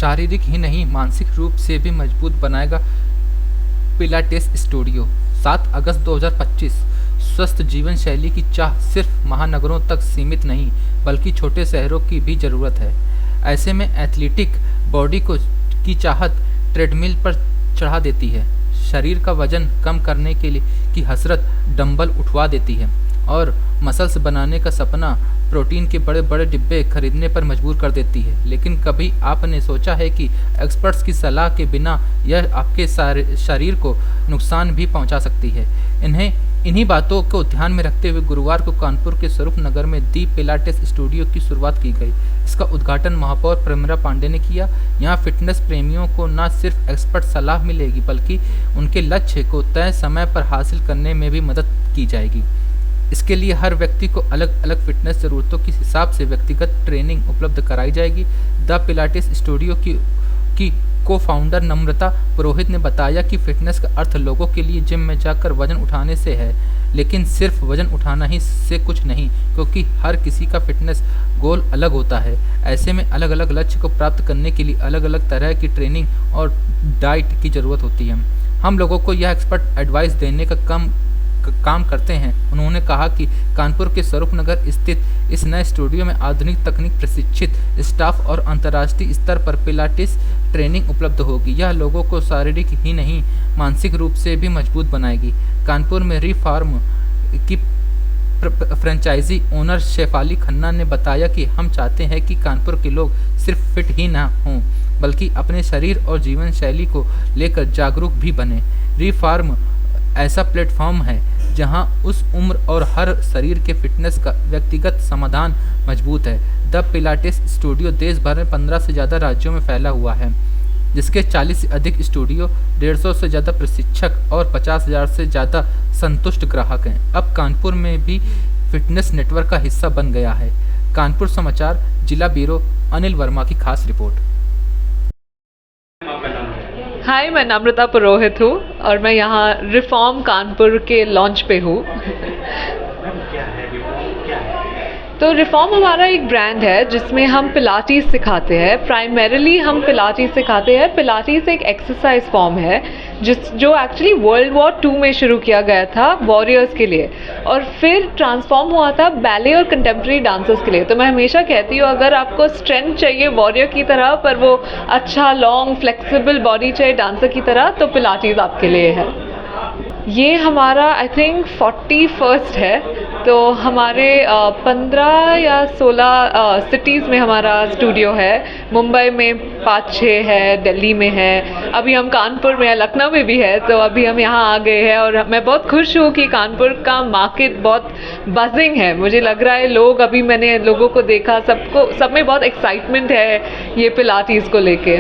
शारीरिक ही नहीं मानसिक रूप से भी मजबूत बनाएगा पिलाटेस स्टूडियो। 7 अगस्त 2025। स्वस्थ जीवन शैली की चाह सिर्फ महानगरों तक सीमित नहीं बल्कि छोटे शहरों की भी ज़रूरत है। ऐसे में एथलेटिक बॉडी को की चाहत ट्रेडमिल पर चढ़ा देती है, शरीर का वजन कम करने के लिए की हसरत डंबल उठवा देती है और मसल्स बनाने का सपना प्रोटीन के बड़े बड़े डिब्बे खरीदने पर मजबूर कर देती है। लेकिन कभी आपने सोचा है कि एक्सपर्ट्स की सलाह के बिना यह आपके शरीर को नुकसान भी पहुंचा सकती है। इन्हीं बातों को ध्यान में रखते हुए गुरुवार को कानपुर के स्वरूप नगर में दी पिलाटेस स्टूडियो की शुरुआत की गई। इसका उद्घाटन महापौर प्रेमिरा पांडे ने किया। यहाँ फिटनेस प्रेमियों को न सिर्फ एक्सपर्ट सलाह मिलेगी बल्कि उनके लक्ष्य को तय समय पर हासिल करने में भी मदद की जाएगी। इसके लिए हर व्यक्ति को अलग अलग फिटनेस ज़रूरतों के हिसाब से व्यक्तिगत ट्रेनिंग उपलब्ध कराई जाएगी। द पिलाटेस स्टूडियो की को-फाउंडर नम्रता पुरोहित ने बताया कि फिटनेस का अर्थ लोगों के लिए जिम में जाकर वजन उठाने से है, लेकिन सिर्फ वजन उठाना ही से कुछ नहीं, क्योंकि हर किसी का फिटनेस गोल अलग होता है। ऐसे में अलग अलग लक्ष्य को प्राप्त करने के लिए अलग अलग तरह की ट्रेनिंग और डाइट की ज़रूरत होती है। हम लोगों को यह एक्सपर्ट एडवाइस देने का काम करते हैं। उन्होंने कहा कि कानपुर के स्वरूप नगर स्थित इस नए स्टूडियो में आधुनिक तकनीक प्रशिक्षित स्टाफ और अंतर्राष्ट्रीय स्तर पर पिलाटेस ट्रेनिंग उपलब्ध होगी। यह लोगों को शारीरिक ही नहीं मानसिक रूप से भी मजबूत बनाएगी। कानपुर में रिफॉर्म की फ्रेंचाइजी ओनर शेफाली खन्ना ने बताया कि हम चाहते हैं कि कानपुर के लोग सिर्फ फिट ही ना हों बल्कि अपने शरीर और जीवन शैली को लेकर जागरूक भी बने। रिफॉर्म ऐसा प्लेटफॉर्म है जहां उस उम्र और हर शरीर के फिटनेस का व्यक्तिगत समाधान मजबूत है। द पिलाटेस स्टूडियो देश भर में 15 से ज़्यादा राज्यों में फैला हुआ है, जिसके 40 से अधिक स्टूडियो, 150 से ज़्यादा प्रशिक्षक और 50,000 से ज़्यादा संतुष्ट ग्राहक हैं। अब कानपुर में भी फिटनेस नेटवर्क का हिस्सा बन गया है। कानपुर समाचार जिला ब्यूरो अनिल वर्मा की खास रिपोर्ट। हाय, मैं नम्रता पुरोहित हूँ और मैं यहाँ रिफॉर्म कानपुर के लॉन्च पे हूँ। तो रिफॉर्म हमारा एक ब्रांड है जिसमें हम पिलाटीज सिखाते हैं। प्राइमरीली हम पिलाटीज सिखाते हैं। पिलाटीज एक एक्सरसाइज फॉर्म है जो एक्चुअली वर्ल्ड वॉर 2 में शुरू किया गया था वॉरियर्स के लिए और फिर ट्रांसफॉर्म हुआ था बैले और कंटेम्प्रेरी डांसर्स के लिए। तो मैं हमेशा कहती हूँ अगर आपको स्ट्रेंथ चाहिए वॉरियर की तरह पर वो अच्छा लॉन्ग फ्लेक्सिबल बॉडी चाहिए डांसर की तरह, तो पिलाटीज आपके लिए है। ये हमारा आई थिंक 41st है। तो हमारे 15 या 16 सिटीज़ में हमारा स्टूडियो है। मुंबई में 5-6 है, दिल्ली में है, अभी हम कानपुर में है, लखनऊ में भी है। तो अभी हम यहाँ आ गए हैं और मैं बहुत खुश हूँ कि कानपुर का मार्केट बहुत बजिंग है। मुझे लग रहा है लोग, अभी मैंने लोगों को देखा, सब में बहुत एक्साइटमेंट है ये पिलाटीज़ को लेके।